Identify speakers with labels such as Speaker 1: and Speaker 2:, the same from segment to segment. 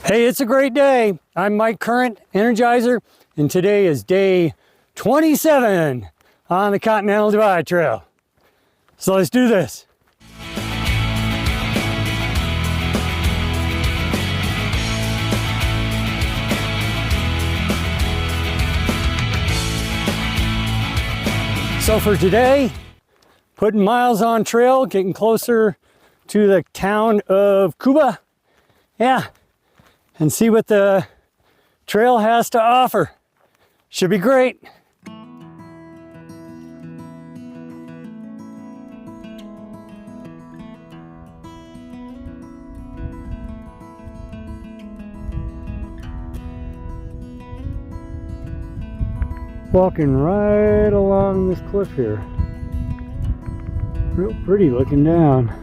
Speaker 1: Hey, it's a great day. I'm Mike Current, Energizer, and today is day 27 on the Continental Divide Trail. So let's do this. So for today, putting miles on trail, getting closer to the town of Cuba. Yeah. And see what the trail has to offer. Should be great. Walking right along this cliff here. Real pretty looking down.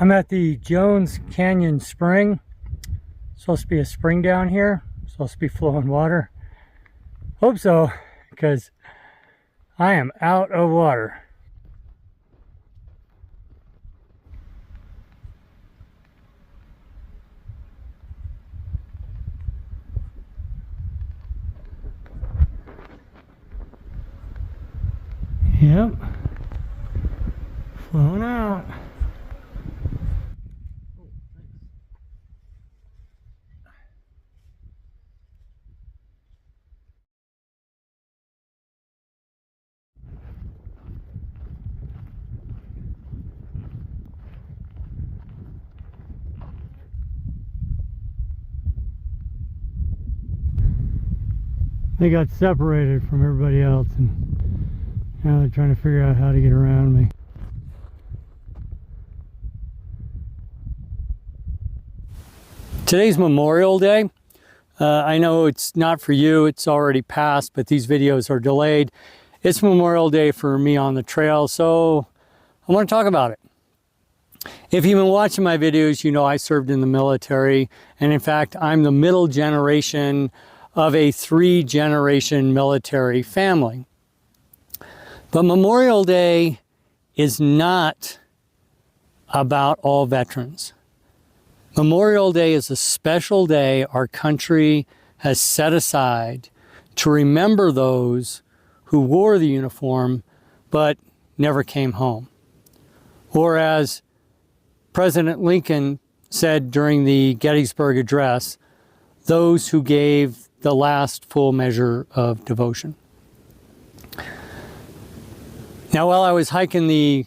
Speaker 1: I'm at the Jones Canyon Spring. Supposed to be a spring down here. Supposed to be flowing water. Hope so, because I am out of water. Yep. Flowing out. They got separated from everybody else, and now they're trying to figure out how to get around me. Today's Memorial Day. I know it's not for you, it's already passed, but these videos are delayed. It's Memorial Day for me on the trail, so I want to talk about it. If you've been watching my videos, you know I served in the military, and in fact, I'm the middle generation of a 3-generation military family. But Memorial Day is not about all veterans. Memorial Day is a special day our country has set aside to remember those who wore the uniform but never came home. Or as President Lincoln said during the Gettysburg Address, those who gave the last full measure of devotion. Now, while I was hiking the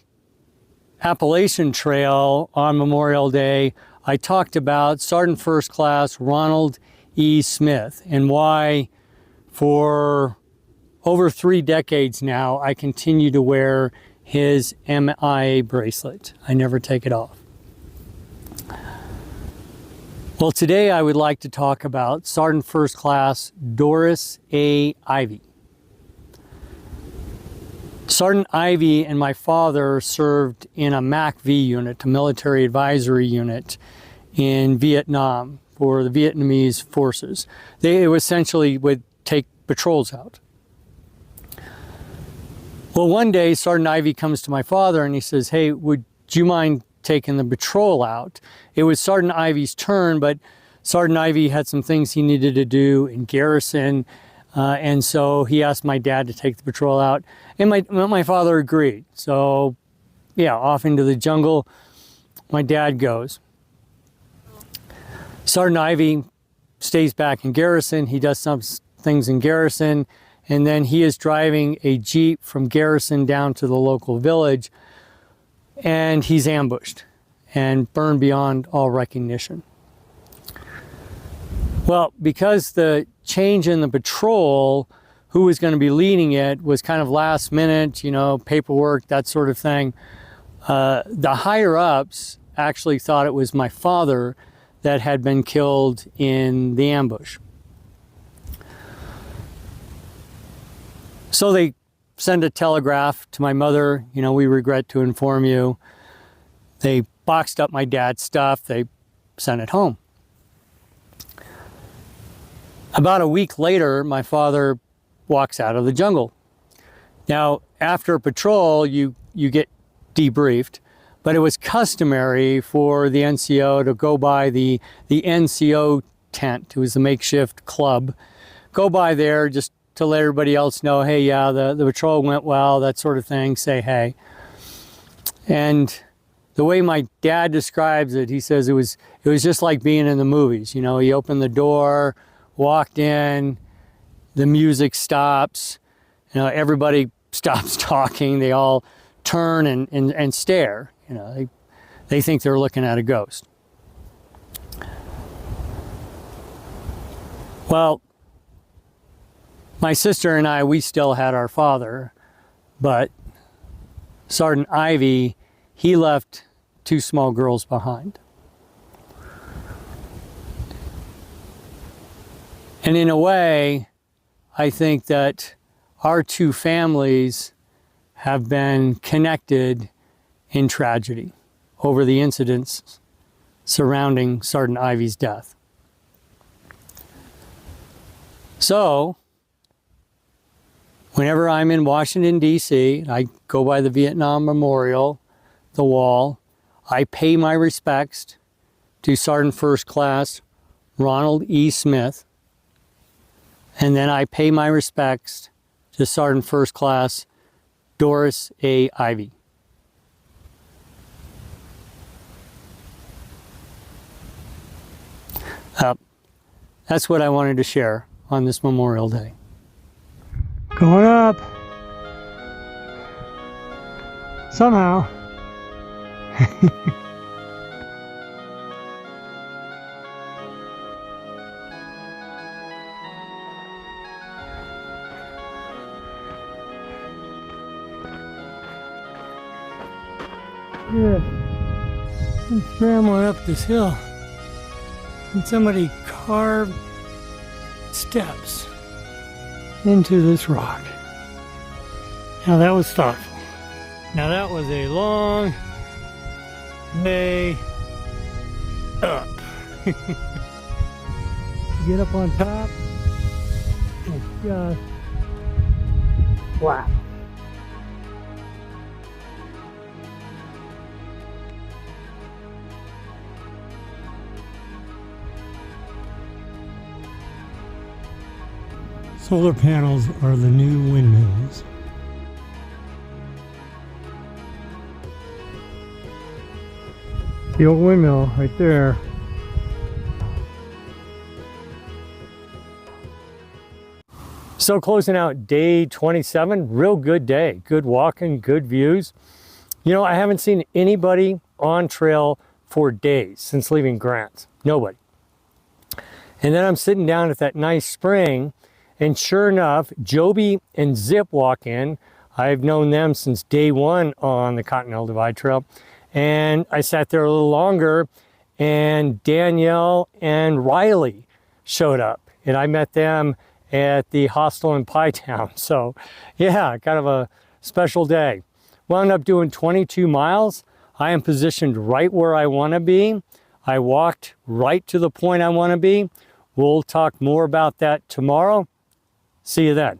Speaker 1: Appalachian Trail on Memorial Day, I talked about Sergeant First Class Ronald E. Smith and why for over 3 decades now I continue to wear his MIA bracelet. I never take it off. Well, today I would like to talk about Sergeant First Class Doris A. Ivy. Sergeant Ivy and my father served in a MACV unit, a military advisory unit in Vietnam for the Vietnamese forces. They essentially would take patrols out. Well, one day Sergeant Ivy comes to my father and he says, "Hey, would you mind taking the patrol out?" It was Sergeant Ivy's turn, but Sergeant Ivy had some things he needed to do in garrison. And so he asked my dad to take the patrol out, and my father agreed. So yeah, off into the jungle my dad goes. Sergeant Ivy stays back in garrison. He does some things in garrison, and then he is driving a Jeep from garrison down to the local village, and he's ambushed and burned beyond all recognition. Well, because the change in the patrol, who was going to be leading it, was kind of last minute, you know, paperwork, that sort of thing, the higher ups actually thought it was my father that had been killed in the ambush. So they send a telegraph to my mother, you know, "We regret to inform you." They boxed up my dad's stuff, they sent it home. About a week later, my father walks out of the jungle. Now, after a patrol, you get debriefed, but it was customary for the NCO to go by the NCO tent. It was a makeshift club. Go by there just to let everybody else know, hey, yeah, the patrol went well, that sort of thing, say hey. And the way my dad describes it, he says it was just like being in the movies. You know, he opened the door, walked in, the music stops, you know, everybody stops talking, they all turn and stare. You know, they think they're looking at a ghost. Well, my sister and I, we still had our father, but Sergeant Ivy, he left 2 small girls behind. And in a way, I think that our 2 families have been connected in tragedy over the incidents surrounding Sergeant Ivy's death. So, whenever I'm in Washington, D.C., I go by the Vietnam Memorial, the wall, I pay my respects to Sergeant First Class Ronald E. Smith, and then I pay my respects to Sergeant First Class Doris A. Ivy. That's what I wanted to share on this Memorial Day. Going up. Somehow. Yeah, I'm scrambling up this hill, and somebody carved steps into this rock. Now that was thoughtful. Now that was a long way up. Get up on top, it's just flat. Solar panels are the new windmills. The old windmill right there. So closing out day 27, real good day. Good walking, good views. You know, I haven't seen anybody on trail for days since leaving Grants. Nobody. And then I'm sitting down at that nice spring, and sure enough, Joby and Zip walk in. I've known them since day one on the Continental Divide Trail. And I sat there a little longer, and Danielle and Riley showed up. And I met them at the hostel in Pie Town. So yeah, kind of a special day. Wound up doing 22 miles. I am positioned right where I want to be. I walked right to the point I want to be. We'll talk more about that tomorrow. See you then.